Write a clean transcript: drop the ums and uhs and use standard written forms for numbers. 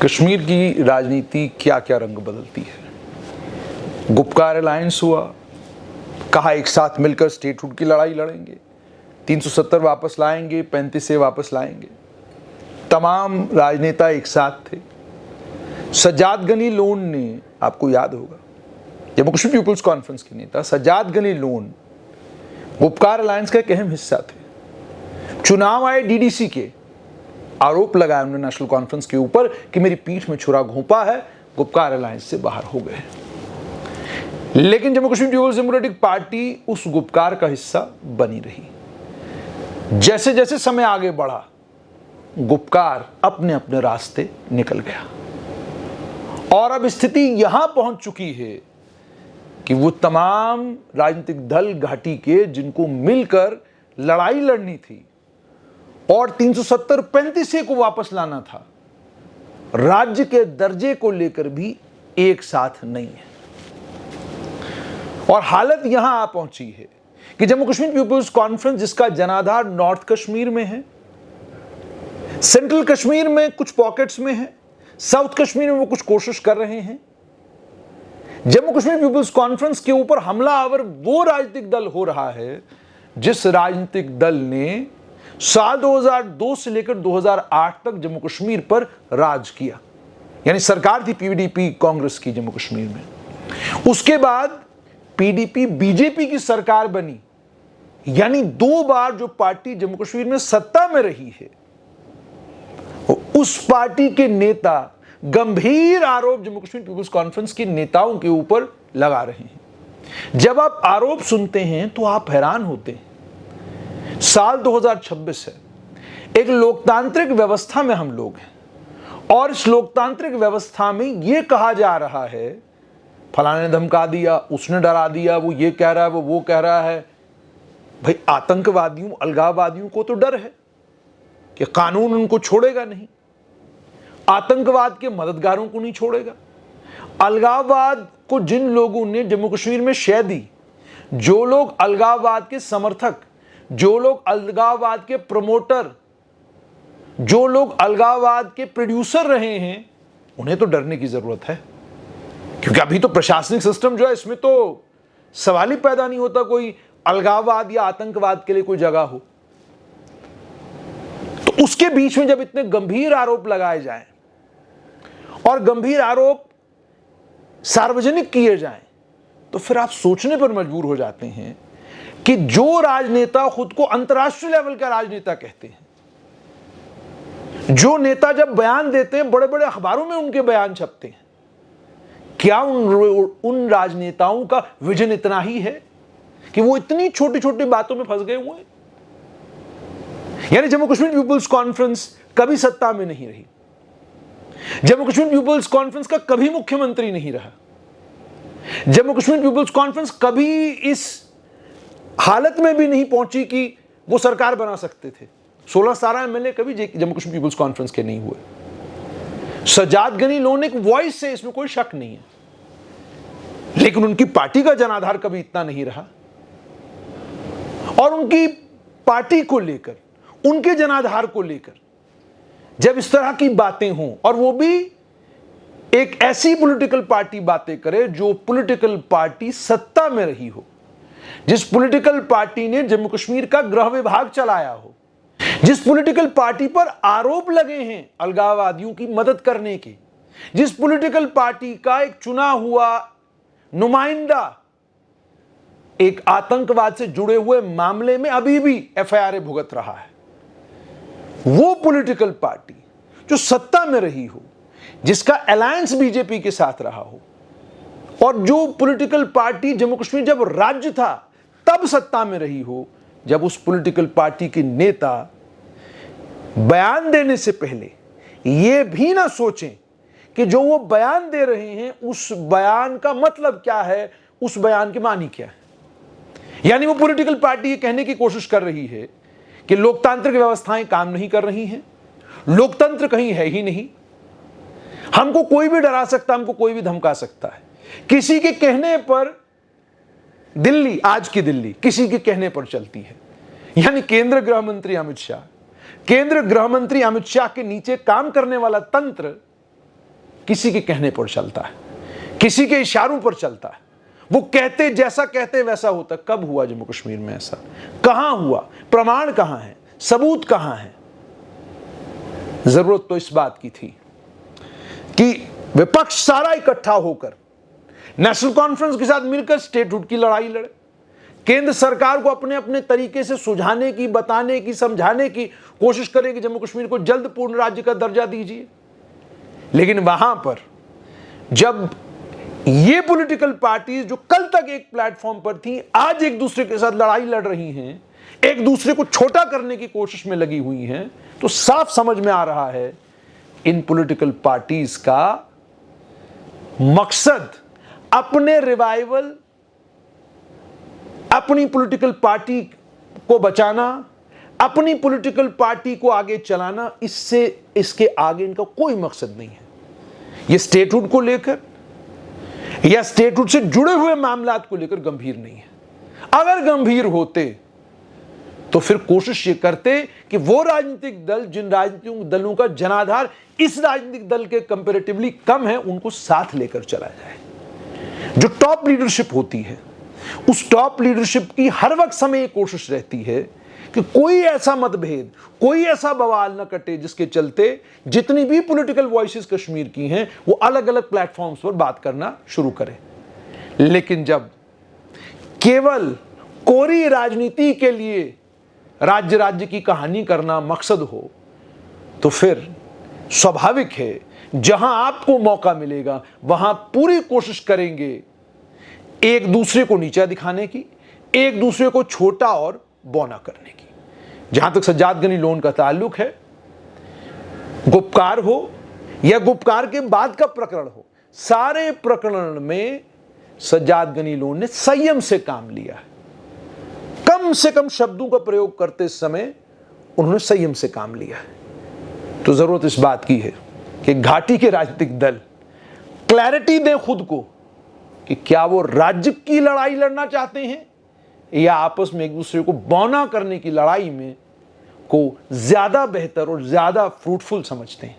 कश्मीर की राजनीति क्या क्या रंग बदलती है। गुपकार अलायंस हुआ, कहा एक साथ मिलकर स्टेटहुड की लड़ाई लड़ेंगे, 370 वापस लाएंगे, 35 से वापस लाएंगे। तमाम राजनेता एक साथ थे। सज्जाद गनी लोन ने, आपको याद होगा, जम्मू कश्मीर पीपुल्स कॉन्फ्रेंस के नेता सज्जाद गनी लोन गुपकार अलायंस का एक अहम हिस्सा थे। चुनाव आए डीडीसी के, आरोप लगाया उन्होंने नेशनल कॉन्फ्रेंस के ऊपर कि मेरी पीठ में छुरा घोंपा है, गुपकार अलायंस से बाहर हो गए। लेकिन जम्मू कश्मीर पीपुल्स डेमोक्रेटिक पार्टी उस गुपकार का हिस्सा बनी रही। जैसे जैसे समय आगे बढ़ा, गुपकार अपने अपने रास्ते निकल गया और अब स्थिति यहां पहुंच चुकी है कि वो तमाम राजनीतिक दल घाटी के जिनको मिलकर लड़ाई लड़नी थी और 370-35 को वापस लाना था, राज्य के दर्जे को लेकर भी एक साथ नहीं है। और हालत यहां आ पहुंची है कि जम्मू कश्मीर पीपुल्स कॉन्फ्रेंस, जिसका जनाधार नॉर्थ कश्मीर में है, सेंट्रल कश्मीर में कुछ पॉकेट्स में है, साउथ कश्मीर में वो कुछ कोशिश कर रहे हैं। जम्मू कश्मीर पीपुल्स कॉन्फ्रेंस के ऊपर हमलावर वो राजनीतिक दल हो रहा है जिस राजनीतिक दल ने साल 2002 से लेकर 2008 तक जम्मू कश्मीर पर राज किया। यानी सरकार थी पीडीपी कांग्रेस की जम्मू कश्मीर में। उसके बाद पीडीपी बीजेपी की सरकार बनी। यानी 2 बार जो पार्टी जम्मू कश्मीर में सत्ता में रही है, उस पार्टी के नेता गंभीर आरोप जम्मू कश्मीर पीपुल्स कॉन्फ्रेंस के नेताओं के ऊपर लगा रहे हैं। जब आप आरोप सुनते हैं तो आप हैरान होते हैं। साल 2026 है, एक लोकतांत्रिक व्यवस्था में हम लोग हैं और इस लोकतांत्रिक व्यवस्था में यह कहा जा रहा है, फलाने ने धमका दिया, उसने डरा दिया, वो ये कह रहा है, वो कह रहा है। भाई, आतंकवादियों, अलगाववादियों को तो डर है कि कानून उनको छोड़ेगा नहीं, आतंकवाद के मददगारों को नहीं छोड़ेगा। अलगाववाद को जिन लोगों ने जम्मू कश्मीर में शह दी, जो लोग अलगाववाद के समर्थक, जो लोग अलगाववाद के प्रमोटर, जो लोग अलगाववाद के प्रोड्यूसर रहे हैं, उन्हें तो डरने की जरूरत है। क्योंकि अभी तो प्रशासनिक सिस्टम जो है, इसमें तो सवाल ही पैदा नहीं होता कोई अलगाववाद या आतंकवाद के लिए कोई जगह हो। तो उसके बीच में जब इतने गंभीर आरोप लगाए जाएं और गंभीर आरोप सार्वजनिक किए जाएं, तो फिर आप सोचने पर मजबूर हो जाते हैं कि जो राजनेता खुद को अंतर्राष्ट्रीय लेवल का राजनेता कहते हैं, जो नेता जब बयान देते हैं, बड़े बड़े अखबारों में उनके बयान छपते हैं, क्या उन राजनेताओं का विजन इतना ही है कि वो इतनी छोटी छोटी बातों में फंस गए हुए हैं? यानी जम्मू कश्मीर पीपुल्स कॉन्फ्रेंस कभी सत्ता में नहीं रही, जम्मू कश्मीर पीपुल्स कॉन्फ्रेंस का कभी मुख्यमंत्री नहीं रहा, जम्मू कश्मीर पीपुल्स कॉन्फ्रेंस कभी इस हालत में भी नहीं पहुंची कि वो सरकार बना सकते थे। 16-17 एमएलए कभी जम्मू कश्मीर पीपुल्स कॉन्फ्रेंस के नहीं हुए। सज्जाद गनी लोन एक वॉइस है, इसमें कोई शक नहीं है, लेकिन उनकी पार्टी का जनाधार कभी इतना नहीं रहा। और उनकी पार्टी को लेकर, उनके जनाधार को लेकर जब इस तरह की बातें हों, और वो भी एक ऐसी पॉलिटिकल पार्टी बातें करे जो पॉलिटिकल पार्टी सत्ता में रही हो, जिस पॉलिटिकल पार्टी ने जम्मू कश्मीर का गृह विभाग चलाया हो, जिस पॉलिटिकल पार्टी पर आरोप लगे हैं अलगाववादियों की मदद करने के, जिस पॉलिटिकल पार्टी का एक चुना हुआ नुमाइंदा एक आतंकवाद से जुड़े हुए मामले में अभी भी एफआईआर भुगत रहा है, वो पॉलिटिकल पार्टी जो सत्ता में रही हो, जिसका अलायंस बीजेपी के साथ रहा हो, और जो पॉलिटिकल पार्टी जम्मू कश्मीर जब राज्य था तब सत्ता में रही हो, जब उस पॉलिटिकल पार्टी के नेता बयान देने से पहले यह भी ना सोचें कि जो वो बयान दे रहे हैं उस बयान का मतलब क्या है, उस बयान की मानी क्या है। यानी वो पॉलिटिकल पार्टी ये कहने की कोशिश कर रही है कि लोकतांत्रिक व्यवस्थाएं काम नहीं कर रही हैं, लोकतंत्र कहीं है ही नहीं, हमको कोई भी डरा सकता, हमको कोई भी धमका सकता है। किसी के कहने पर दिल्ली, आज की दिल्ली किसी के कहने पर चलती है। यानी केंद्र गृह मंत्री अमित शाह के नीचे काम करने वाला तंत्र किसी के कहने पर चलता है, किसी के इशारों पर चलता है। वो कहते जैसा कहते वैसा होता। कब हुआ जम्मू कश्मीर में ऐसा? कहां हुआ? प्रमाण कहां है? सबूत कहां है? जरूरत तो इस बात की थी कि विपक्ष सारा इकट्ठा होकर नेशनल कॉन्फ्रेंस के साथ मिलकर स्टेटहुड की लड़ाई लड़े, केंद्र सरकार को अपने अपने तरीके से सुझाने की, बताने की, समझाने की कोशिश करें कि जम्मू कश्मीर को जल्द पूर्ण राज्य का दर्जा दीजिए। लेकिन वहां पर जब ये पॉलिटिकल पार्टीज जो कल तक एक प्लेटफॉर्म पर थी, आज एक दूसरे के साथ लड़ाई लड़ रही हैं, एक दूसरे को छोटा करने की कोशिश में लगी हुई हैं, तो साफ समझ में आ रहा है इन पॉलिटिकल पार्टीज का मकसद अपने रिवाइवल, अपनी पॉलिटिकल पार्टी को बचाना, अपनी पॉलिटिकल पार्टी को आगे चलाना, इससे इसके आगे इनका कोई मकसद नहीं है। ये स्टेटहुड को लेकर या स्टेटहुड से जुड़े हुए मामलात को लेकर गंभीर नहीं है। अगर गंभीर होते तो फिर कोशिश ये करते कि वो राजनीतिक दल, जिन राजनीतिक दलों का जनाधार इस राजनीतिक दल के कंपैरेटिवली कम है, उनको साथ लेकर चला जाए। जो टॉप लीडरशिप होती है, उस टॉप लीडरशिप की हर वक्त समय ये कोशिश रहती है कि कोई ऐसा मतभेद, कोई ऐसा बवाल न कटे जिसके चलते जितनी भी पॉलिटिकल वॉइसेस कश्मीर की हैं वो अलग अलग प्लेटफॉर्म्स पर बात करना शुरू करें। लेकिन जब केवल कोरी राजनीति के लिए राज्य राज्य की कहानी करना मकसद हो, तो फिर स्वाभाविक है जहां आपको मौका मिलेगा वहां पूरी कोशिश करेंगे एक दूसरे को नीचा दिखाने की, एक दूसरे को छोटा और बौना करने की। जहां तक सज्जाद गनी लोन का ताल्लुक है, गुपकार हो या गुपकार के बाद का प्रकरण हो, सारे प्रकरण में सज्जाद गनी लोन ने संयम से काम लिया है। कम से कम शब्दों का प्रयोग करते समय उन्होंने संयम से काम लिया है। तो जरूरत इस बात की है कि घाटी के राजनीतिक दल क्लैरिटी दें खुद को कि क्या वो राज्य की लड़ाई लड़ना चाहते हैं या आपस में एक दूसरे को बौना करने की लड़ाई में को ज्यादा बेहतर और ज्यादा फ्रूटफुल समझते हैं।